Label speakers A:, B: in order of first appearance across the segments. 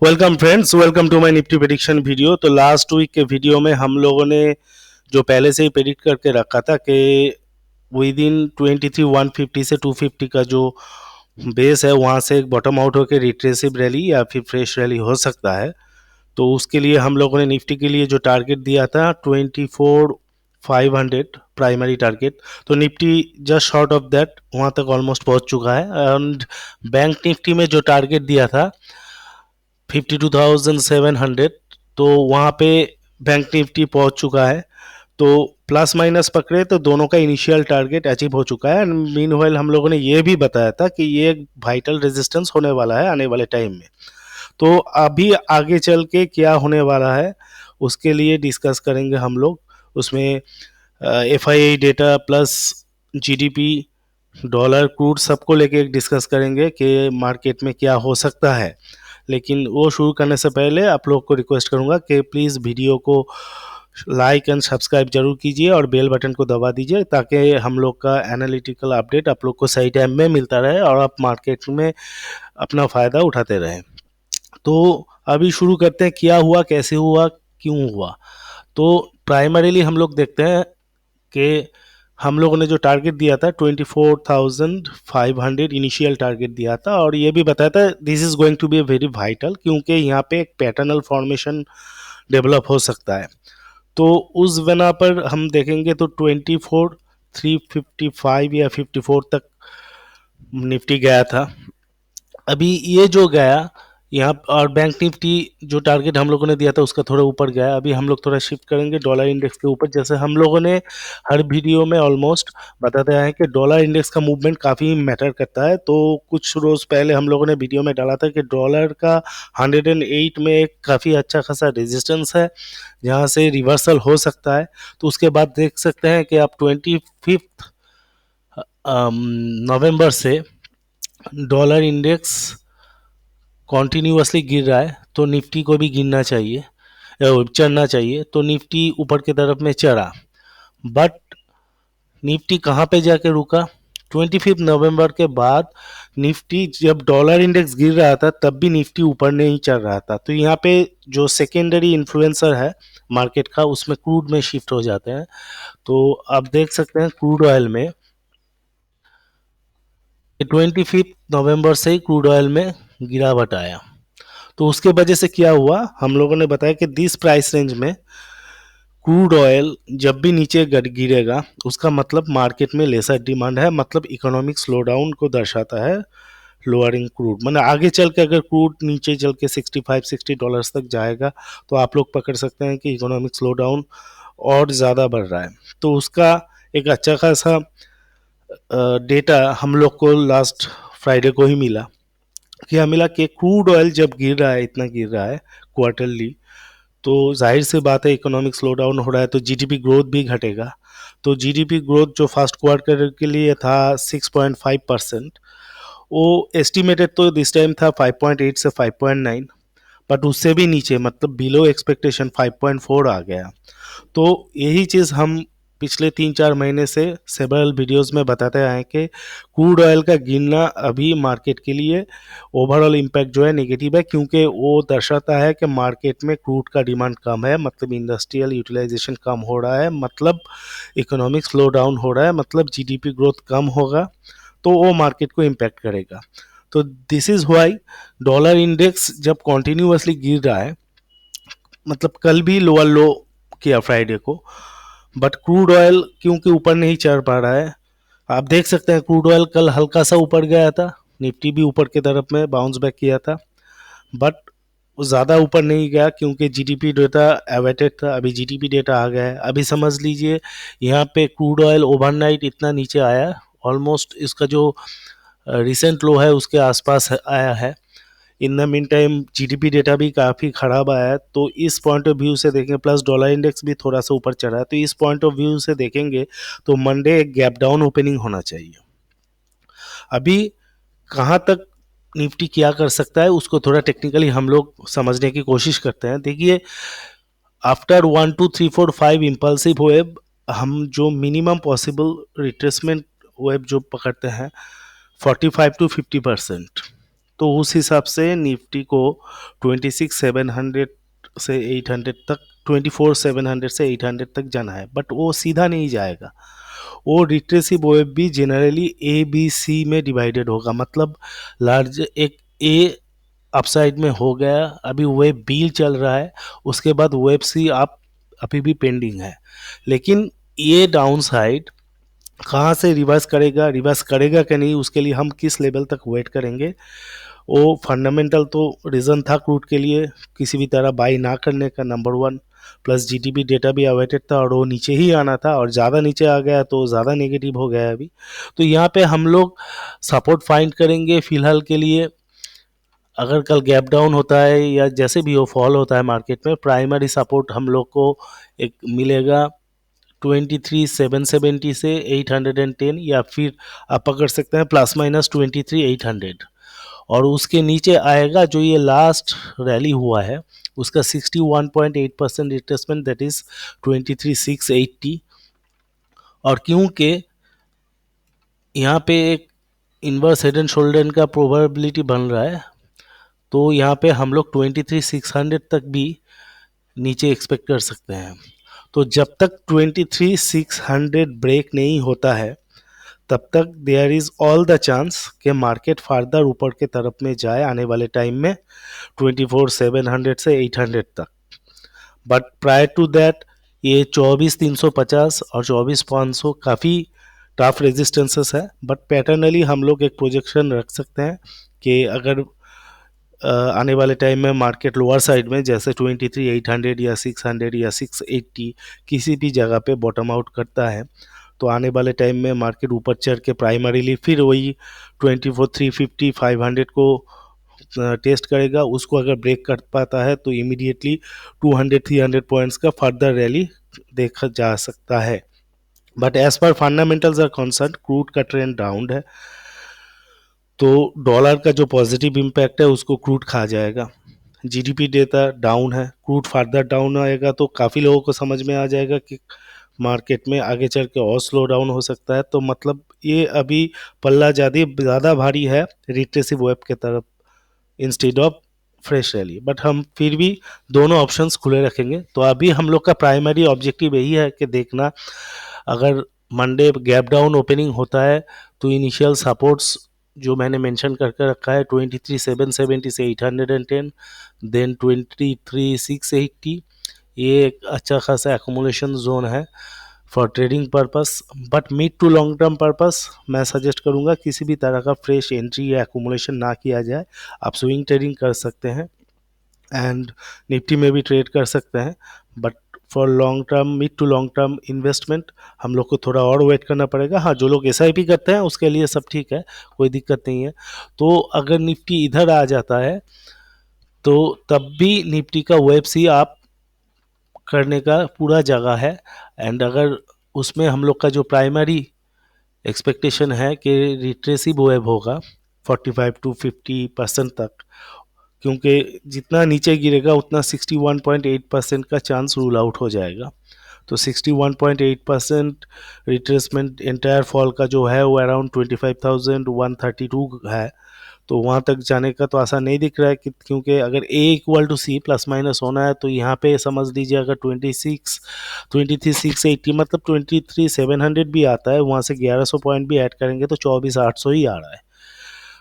A: Welcome friends, welcome to my Nifty prediction video. तो last week के video में हम लोगों ने जो पहले से ही प्रेडिक्ट करके रखा था कि विद इन 23,150 से 250 का जो बेस है वहाँ से एक बॉटम आउट होकर रिट्रेसिव रैली या फिर फ्रेश रैली हो सकता है। तो उसके लिए हम लोगों ने निफ्टी के लिए जो टारगेट दिया था 24,500 प्राइमरी टारगेट, तो Nifty just short of that वहाँ तक ऑलमोस्ट पहुँच चुका है। एंड बैंक निफ्टी में जो टारगेट दिया था 52,700, तो वहाँ पे बैंक निफ्टी पहुँच चुका है। तो प्लस माइनस पकड़े तो दोनों का इनिशियल टारगेट अचीव हो चुका है। एंड मीनवाइल हम लोगों ने ये भी बताया था कि ये एक वाइटल रेजिस्टेंस होने वाला है आने वाले टाइम में। तो अभी आगे चल के क्या होने वाला है उसके लिए डिस्कस करेंगे हम लोग। उसमें FII data plus GDP, dollar, crude सबको लेके एक डिस्कस करेंगे कि मार्केट में क्या हो सकता है। लेकिन वो शुरू करने से पहले आप लोग को रिक्वेस्ट करूंगा कि प्लीज़ वीडियो को लाइक एंड सब्सक्राइब जरूर कीजिए और बेल बटन को दबा दीजिए ताकि हम लोग का एनालिटिकल अपडेट आप लोग को सही टाइम में मिलता रहे और आप मार्केट में अपना फ़ायदा उठाते रहें। तो अभी शुरू करते हैं, क्या हुआ, कैसे हुआ, क्यों हुआ। तो प्राइमरीली हम लोग देखते हैं कि हम लोगों ने जो टारगेट दिया था 24,500 इनिशियल टारगेट दिया था और ये भी बताया था this is going to be very vital, क्योंकि यहाँ पे एक पैटर्नल फॉर्मेशन डेवलप हो सकता है। तो उस बना पर हम देखेंगे तो 24,355 या 54 तक निफ्टी गया था। अभी ये जो गया यहाँ और बैंक निफ्टी जो टारगेट हम लोगों ने दिया था उसका थोड़ा ऊपर गया। अभी हम लोग थोड़ा शिफ्ट करेंगे डॉलर इंडेक्स के ऊपर। जैसे हम लोगों ने हर वीडियो में ऑलमोस्ट बताते हैं कि डॉलर इंडेक्स का मूवमेंट काफ़ी मैटर करता है। तो कुछ रोज़ पहले हम लोगों ने वीडियो में डाला था कि डॉलर का 108 में एक काफ़ी अच्छा खासा रेजिस्टेंस है जहाँ से रिवर्सल हो सकता है। तो उसके बाद देख सकते हैं कि आप 25 नवंबर से डॉलर इंडेक्स कॉन्टिन्यूसली गिर रहा है, तो निफ्टी को भी गिरना चाहिए, चढ़ना चाहिए। तो निफ्टी ऊपर की तरफ में चढ़ा, बट निफ्टी कहाँ पे जाके रुका? 25 नवंबर के बाद निफ्टी जब डॉलर इंडेक्स गिर रहा था तब भी निफ्टी ऊपर नहीं चल रहा था। तो यहाँ पे जो सेकेंडरी इन्फ्लुएंसर है मार्केट का उसमें क्रूड में शिफ्ट हो जाते हैं। तो आप देख सकते हैं क्रूड ऑयल में 25 नवंबर से ही क्रूड ऑयल में गिरावट आया। तो उसके वजह से क्या हुआ, हम लोगों ने बताया कि दिस प्राइस रेंज में क्रूड ऑयल जब भी नीचे गिरेगा उसका मतलब मार्केट में लेसर डिमांड है, मतलब इकोनॉमिक स्लोडाउन को दर्शाता है। लोअरिंग क्रूड मतलब आगे चल के अगर क्रूड नीचे चल के $65-60 तक जाएगा तो आप लोग पकड़ सकते हैं कि इकोनॉमिक स्लोडाउन और ज़्यादा बढ़ रहा है। तो उसका एक अच्छा खासा डेटा हम लोग को लास्ट फ्राइडे को ही मिला। क्या मिला कि क्रूड ऑयल जब गिर रहा है, इतना गिर रहा है क्वार्टरली, तो जाहिर सी बात है इकोनॉमिक स्लो डाउन हो रहा है तो जीडीपी ग्रोथ भी घटेगा। तो जीडीपी ग्रोथ जो फर्स्ट क्वार्टर के लिए था 6.5%, वो एस्टिमेटेड तो दिस टाइम था 5.8 से 5.9, बट उससे भी नीचे मतलब बिलो एक्सपेक्टेशन 5.4 आ गया। तो यही चीज़ हम पिछले 3-4 महीने से सेवरल वीडियोस में बताते आए कि क्रूड ऑयल का गिरना अभी मार्केट के लिए ओवरऑल इम्पैक्ट जो है नेगेटिव है, क्योंकि वो दर्शाता है कि मार्केट में क्रूड का डिमांड कम है, मतलब इंडस्ट्रियल यूटिलाइजेशन कम हो रहा है, मतलब इकोनॉमिक स्लो डाउन हो रहा है, मतलब जीडीपी ग्रोथ कम होगा, तो वो मार्केट को इम्पैक्ट करेगा। तो this is why dollar index जब कॉन्टिन्यूसली गिर रहा है, मतलब कल भी लोअर लो किया फ्राइडे को, बट क्रूड ऑयल क्योंकि ऊपर नहीं चढ़ पा रहा है। आप देख सकते हैं क्रूड ऑयल कल हल्का सा ऊपर गया था, निफ्टी भी ऊपर की तरफ में बाउंस बैक किया था, बट ज़्यादा ऊपर नहीं गया क्योंकि जीडीपी डेटा अवेटेड था। अभी जीडीपी डेटा आ गया है। अभी समझ लीजिए यहाँ पे क्रूड ऑयल ओवरनाइट इतना नीचे आया, ऑलमोस्ट इसका जो रिसेंट लो है उसके आसपास आया है। In the mean time GDP data भी काफ़ी ख़राब आया है। तो इस पॉइंट ऑफ व्यू से देखें, प्लस डॉलर इंडेक्स भी थोड़ा सा ऊपर चढ़ा है, तो इस पॉइंट ऑफ व्यू से देखेंगे तो मंडे एक गैप डाउन ओपनिंग होना चाहिए। अभी कहाँ तक निफ्टी क्या कर सकता है उसको थोड़ा टेक्निकली हम लोग समझने की कोशिश करते हैं। देखिए, आफ्टर 1 2 3 4 5 इम्पल्सिव वेब, हम जो मिनिमम पॉसिबल रिट्रेसमेंट वेब जो पकड़ते हैं 45 to 50%, तो उस हिसाब से निफ्टी को 26,700 से 800 तक, 24,700 से 800 तक जाना है, बट वो सीधा नहीं जाएगा। वो रिट्रेसिव वेव भी जनरली ए बी सी में डिवाइडेड होगा, मतलब लार्ज एक ए अपसाइड में हो गया, अभी वेव बी चल रहा है, उसके बाद वेव सी आप अभी भी पेंडिंग है। लेकिन ये डाउन साइड कहाँ से रिवर्स करेगा कि नहीं, उसके लिए हम किस लेवल तक वेट करेंगे। वो फंडामेंटल तो रीज़न था क्रूड के लिए किसी भी तरह बाई ना करने का, number one, plus GDP data भी अवेटेड था और वो नीचे ही आना था, और ज़्यादा नीचे आ गया तो ज़्यादा नेगेटिव हो गया है अभी। तो यहाँ पे हम लोग सपोर्ट फाइंड करेंगे फिलहाल के लिए। अगर कल गैप डाउन होता है या जैसे भी वो फॉल होता है मार्केट में, प्राइमरी सपोर्ट हम लोग को एक मिलेगा 23,770 से 810, या फिर आप पकड़ सकते हैं प्लस माइनस 23,800। और उसके नीचे आएगा जो ये लास्ट रैली हुआ है उसका 61.8% रिट्रेसमेंट, दैट इज 23,680। और क्योंकि यहाँ पे एक इन्वर्स हेड एंड शोल्डर का प्रोबेबिलिटी बन रहा है, तो यहाँ पे हम लोग 23,600 तक भी नीचे एक्सपेक्ट कर सकते हैं। तो जब तक 23,600 ब्रेक नहीं होता है तब तक there is all the chance कि मार्केट फार्दर ऊपर के तरफ में जाए आने वाले टाइम में 24,700 से 800 तक। बट प्रायर टू दैट ये 24,350 और 24,500 काफ़ी टफ रेजिस्टेंसेस है, बट पैटर्नली हम लोग एक प्रोजेक्शन रख सकते हैं कि अगर आने वाले टाइम में मार्केट लोअर साइड में जैसे 23,800 या 600 या 680 किसी भी जगह पे बॉटम आउट करता है, तो आने वाले टाइम में मार्केट ऊपर चढ़ के प्राइमरीली फिर वही 24,350 500 को टेस्ट करेगा। उसको अगर ब्रेक कर पाता है तो इमीडिएटली 200-300 पॉइंट्स का फर्दर रैली देखा जा सकता है। But as per fundamentals are concern, crude का ट्रेंड डाउन है, तो डॉलर का जो पॉजिटिव इम्पैक्ट है उसको क्रूड खा जाएगा। जीडीपी डेटा डाउन है, क्रूड फर्दर डाउन आएगा तो काफ़ी लोगों को समझ में आ जाएगा कि मार्केट में आगे चल के और स्लो डाउन हो सकता है। तो मतलब ये अभी पल्ला ज़्यादा भारी है रिट्रेसिव वेब के तरफ instead of fresh rally, but हम फिर भी दोनों ऑप्शंस खुले रखेंगे। तो अभी हम लोग का प्राइमरी ऑब्जेक्टिव यही है कि देखना अगर मंडे गैप डाउन ओपनिंग होता है तो इनिशियल सपोर्ट्स जो मैंने मेंशन करके रखा है 23,770 से 810, देन 23,680, ये एक अच्छा खासा एक्यूमुलेशन जोन है for trading purpose. But mid to long term purpose मैं सजेस्ट करूंगा किसी भी तरह का फ्रेश एंट्री या एक्यूमुलेशन ना किया जाए। आप स्विंग ट्रेडिंग कर सकते हैं एंड निफ्टी में भी ट्रेड कर सकते हैं, but for long term, mid to long term investment हम लोग को थोड़ा और वेट करना पड़ेगा। हाँ, जो लोग SIP करते हैं उसके लिए सब ठीक है, कोई दिक्कत नहीं है। तो अगर निफ्टी इधर आ जाता है तो तब भी निफ्टी का वेब सी आप करने का पूरा जगह है। एंड अगर उसमें हम लोग का जो प्राइमरी एक्सपेक्टेशन है कि रिट्रेसिव वेव होगा 45 to 50% तक, क्योंकि जितना नीचे गिरेगा उतना 61.8% का चांस रूल आउट हो जाएगा। तो 61.8% रिट्रेसमेंट एंटायर फॉल का जो है वो अराउंड 25,132 है। तो वहाँ तक जाने का तो आसान नहीं दिख रहा है, क्योंकि अगर A=C प्लस माइनस होना है तो यहाँ पे समझ लीजिए अगर 23,680 मतलब 23,700 भी आता है, वहाँ से 1100 पॉइंट भी ऐड करेंगे तो 24,800 ही आ रहा है,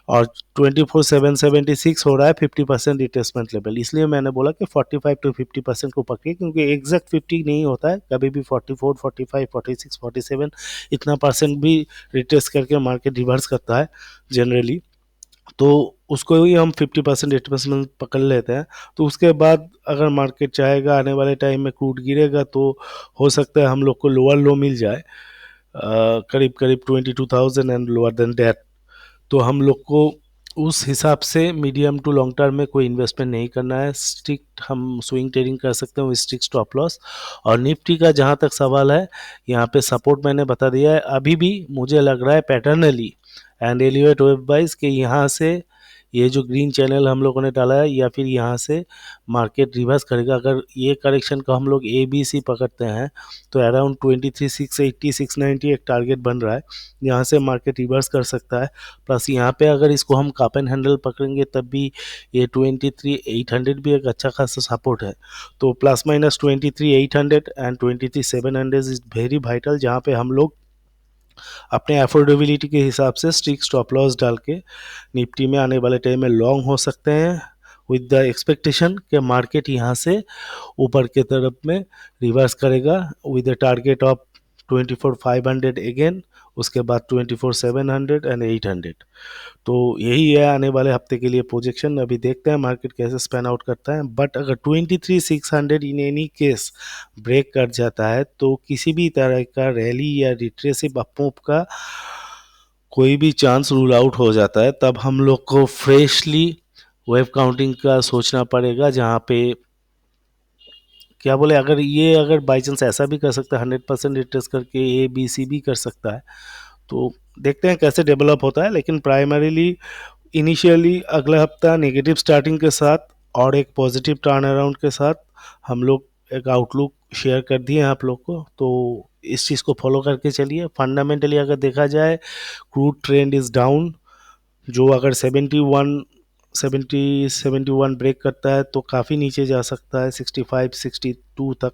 A: और 24,776 हो रहा है 50% रिट्रेसमेंट लेवल। इसलिए मैंने बोला कि 45 to 50% को पकड़िए, क्योंकि एग्जैक्ट 50 नहीं होता है, कभी भी 44, 45, 46, 47 इतना परसेंट भी रिट्रेस करके मार्केट रिवर्स करता है जनरली। तो उसको ही हम 50% 80% पकड़ लेते हैं। तो उसके बाद अगर मार्केट चाहेगा आने वाले टाइम में क्रूड गिरेगा तो हो सकता है हम लोग को लोअर लो मिल जाए, करीब करीब 22,000 एंड लोअर देन दैट। तो हम लोग को उस हिसाब से मीडियम टू लॉन्ग टर्म में कोई इन्वेस्टमेंट नहीं करना है, स्ट्रिक्ट हम स्विंग ट्रेडिंग कर सकते हैं, स्ट्रिक्ट स्टॉप लॉस। और निफ्टी का जहाँ तक सवाल है, यहाँ पे सपोर्ट मैंने बता दिया है। अभी भी मुझे लग रहा है पैटर्नली एंड एलिवेट वेब वाइज कि यहाँ से ये जो ग्रीन चैनल हम लोगों ने डाला है, या फिर यहाँ से मार्केट रिवर्स करेगा। अगर ये करेक्शन का हम लोग ए बी सी पकड़ते हैं तो अराउंड 23,680 690 एक टारगेट बन रहा है, यहाँ से मार्केट रिवर्स कर सकता है। प्लस यहाँ पे अगर इसको हम कप एंड हैंडल पकड़ेंगे तब भी ये 23,800 भी एक अच्छा खासा सपोर्ट है। तो plus minus 23,800 and 23,700 is very vital, जहाँ पे हम लोग अपने अफोर्डेबिलिटी के हिसाब से स्ट्रिक्ट स्टॉप लॉस डाल के निफ्टी में आने वाले टाइम में लॉन्ग हो सकते हैं, विद द एक्सपेक्टेशन कि मार्केट यहाँ से ऊपर के तरफ में रिवर्स करेगा with the target of 24,500 again, उसके बाद 24,700 एंड 800। तो यही है आने वाले हफ्ते के लिए प्रोजेक्शन। अभी देखते हैं मार्केट कैसे स्पैन आउट करता है। बट अगर 23,600 इन एनी केस ब्रेक कर जाता है तो किसी भी तरह का रैली या रिट्रेसिव अपमूव का कोई भी चांस रूल आउट हो जाता है। तब हम लोग को फ्रेशली वेव काउंटिंग का सोचना पड़ेगा, जहाँ पे क्या बोले, अगर बाई चांस ऐसा भी कर सकता है 100% रिट्रेस करके ए बी सी भी कर सकता है। तो देखते हैं कैसे डेवलप होता है। लेकिन प्राइमरीली इनिशियली अगला हफ्ता नेगेटिव स्टार्टिंग के साथ और एक पॉजिटिव टर्न अराउंड के साथ हम लोग एक आउटलुक शेयर कर दिए हैं आप लोग को। तो इस चीज़ को फॉलो करके चलिए। फंडामेंटली अगर देखा जाए, क्रूड ट्रेंड इज़ डाउन, जो अगर 71 ब्रेक करता है तो काफ़ी नीचे जा सकता है 65 62 तक।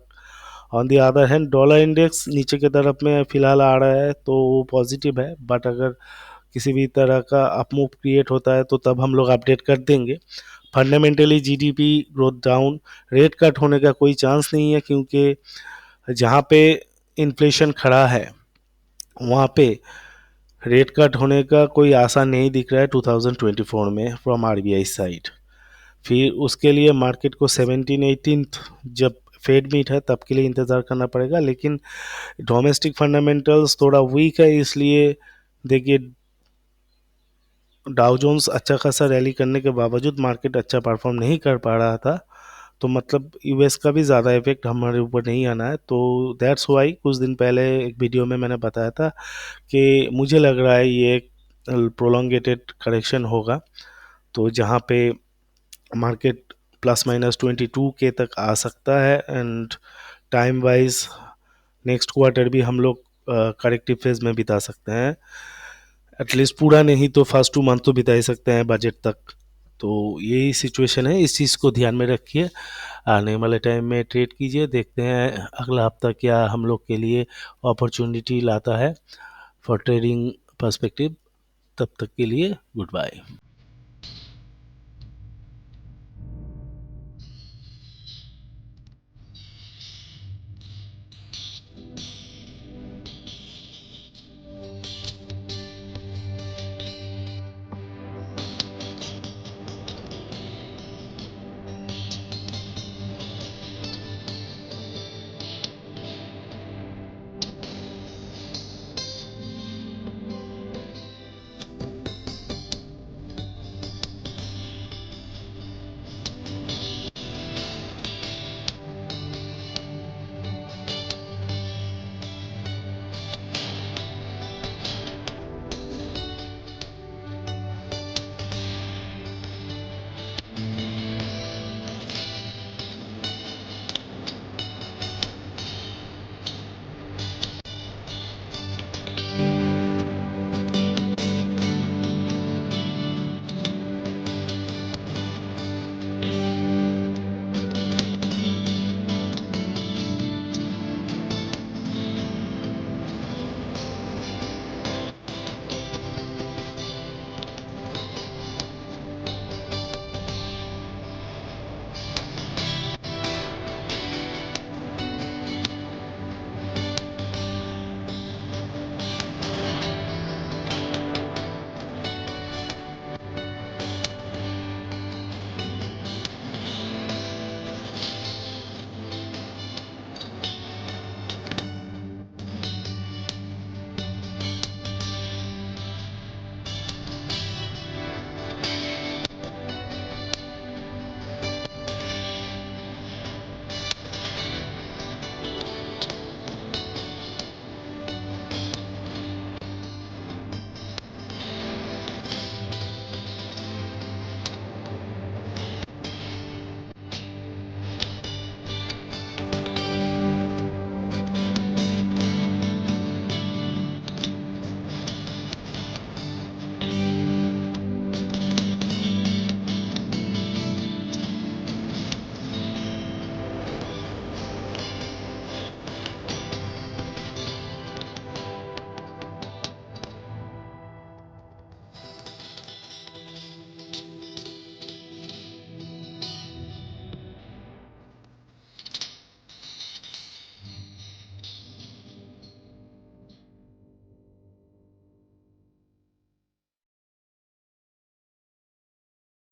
A: On the other hand dollar index नीचे की तरफ में फिलहाल आ रहा है तो वो पॉजिटिव है। बट अगर किसी भी तरह का अपमूव क्रिएट होता है तो तब हम लोग अपडेट कर देंगे। Fundamentally GDP growth down, rate cut होने का कोई चांस नहीं है, क्योंकि जहाँ पे इन्फ्लेशन खड़ा है वहाँ पे रेट कट होने का कोई आशा नहीं दिख रहा है 2024 में फ्रॉम आरबीआई साइड। फिर उसके लिए मार्केट को 17-18 जब फेड मीट है तब के लिए इंतज़ार करना पड़ेगा। लेकिन डोमेस्टिक फंडामेंटल्स थोड़ा वीक है, इसलिए देखिए डाउ जोन्स अच्छा खासा रैली करने के बावजूद मार्केट अच्छा परफॉर्म नहीं कर पा रहा था। तो मतलब यूएस का भी ज़्यादा इफेक्ट हमारे ऊपर नहीं आना है। तो दैट्स वाई कुछ दिन पहले एक वीडियो में मैंने बताया था कि मुझे लग रहा है ये एक प्रोलोंगेटेड करेक्शन होगा, तो जहाँ पे मार्केट प्लस माइनस 22 के तक आ सकता है। And time wise next quarter भी हम लोग करेक्टिव फेज में बिता सकते हैं। एटलीस्ट पूरा नहीं तो फर्स्ट 2 मंथ तो बिता ही सकते हैं बजट तक। तो यही सिचुएशन है, इस चीज़ को ध्यान में रखिए, आने वाले टाइम में ट्रेड कीजिए। देखते हैं अगला हफ्ता क्या हम लोग के लिए अपॉर्चुनिटी लाता है फॉर ट्रेडिंग पर्सपेक्टिव। तब तक के लिए गुड बाय।